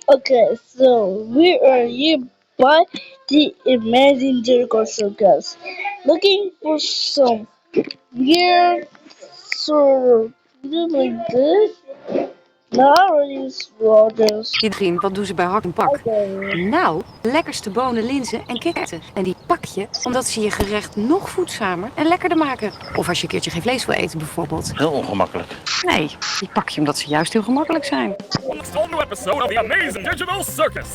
Okay, so we are here by the amazing Circus, looking for some weird sort of really good. Not really rodents. Iedereen, wat doen ze bij hak en pak? Okay. Nou, lekkerste bonen, linzen en kikkererwten. En die pak je omdat ze je gerecht nog voedzamer en lekkerder maken. Of als je een keertje geen vlees wil eten bijvoorbeeld. Heel ongemakkelijk. Nee, die pak je omdat ze juist heel gemakkelijk zijn. Next on new episode of the amazing digital circus.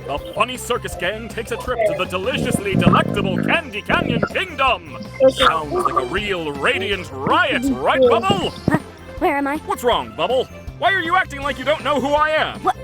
The funny circus gang takes a trip to the deliciously delectable Candy Canyon Kingdom. Sounds like a real radiant riot, right, Bubble? Where am I? What's wrong, Bubble? Why are you acting like you don't know who I am? What?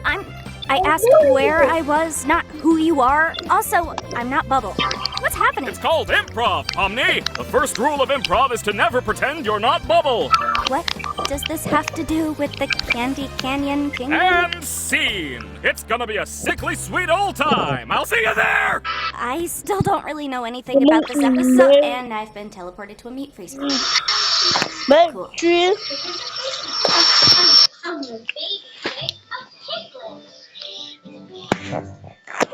I asked where I was, not who you are. Also, I'm not Bubble. What's happening? It's called improv, Omni. The first rule of improv is to never pretend you're not Bubble. What does this have to do with the Candy Canyon Kingdom? And scene. It's gonna be a sickly sweet old time. I'll see you there. I still don't really know anything about this episode, and I've been teleported to a meat freezer. But Cool. I'm a big bag of pickles.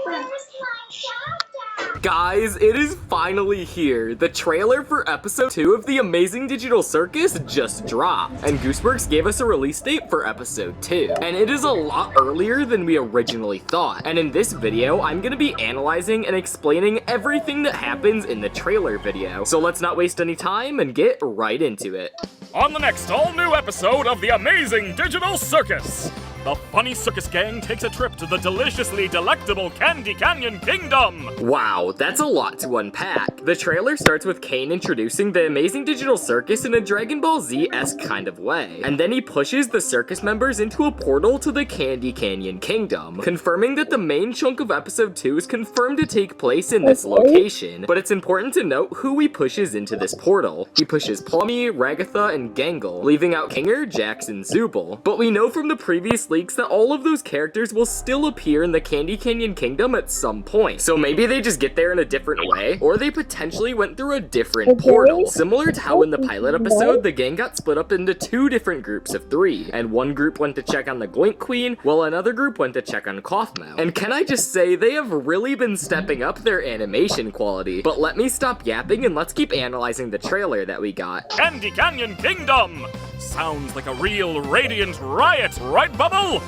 Where's my dada? Guys, it is finally here. The trailer for episode 2 of The Amazing Digital Circus just dropped, and Gooseworks gave us a release date for episode 2. And it is a lot earlier than we originally thought. And in this video, I'm gonna be analyzing and explaining everything that happens in the trailer video. So let's not waste any time and get right into it. On the next all-new episode of The Amazing Digital Circus, the funny circus gang takes a trip to the deliciously delectable Candy Canyon Kingdom. Wow, that's a lot to unpack. The trailer starts with Kane introducing the Amazing Digital Circus in a Dragon Ball Z-esque kind of way, and then he pushes the circus members into a portal to the Candy Canyon Kingdom, confirming that the main chunk of episode 2 is confirmed to take place in this location. But it's important to note who he pushes into this portal. He pushes Plummy, Ragatha, and Gangle, leaving out Kinger, Jax, and Zooble. But we know from the previous leaks that all of those characters will still appear in the Candy Canyon Kingdom at some point. So maybe they just get there in a different way, or they potentially went through a different portal. Similar to how in the pilot episode, the gang got split up into 2 different groups of 3, and one group went to check on the Goink Queen, while another group went to check on Coughmouth. And can I just say, they have really been stepping up their animation quality. But let me stop yapping and let's keep analyzing the trailer that we got. Candy Canyon Kingdom! Sounds like a real radiant riot, right, Bubble?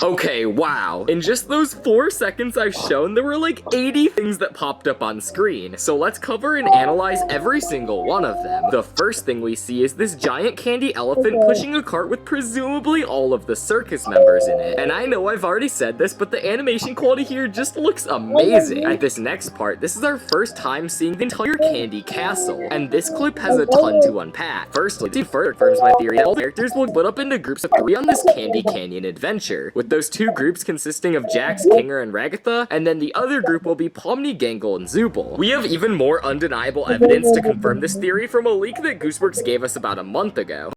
Okay, wow. In just those 4 seconds I've shown, there were like 80 things that popped up on screen. So let's cover and analyze every single one of them. The first thing we see is this giant candy elephant pushing a cart with presumably all of the circus members in it. And I know I've already said this, but the animation quality here just looks amazing. At this next part, this is our first time seeing the entire Candy Castle, and this clip has a ton to unpack. Firstly, it further confirms my theory that all the characters will split up into groups of 3 on this Candy Canyon adventure, with those 2 groups consisting of Jax, Kinger, and Ragatha, and then the other group will be Pomni, Gangle, and Zooble. We have even more undeniable evidence to confirm this theory from a leak that Gooseworks gave us about a month ago.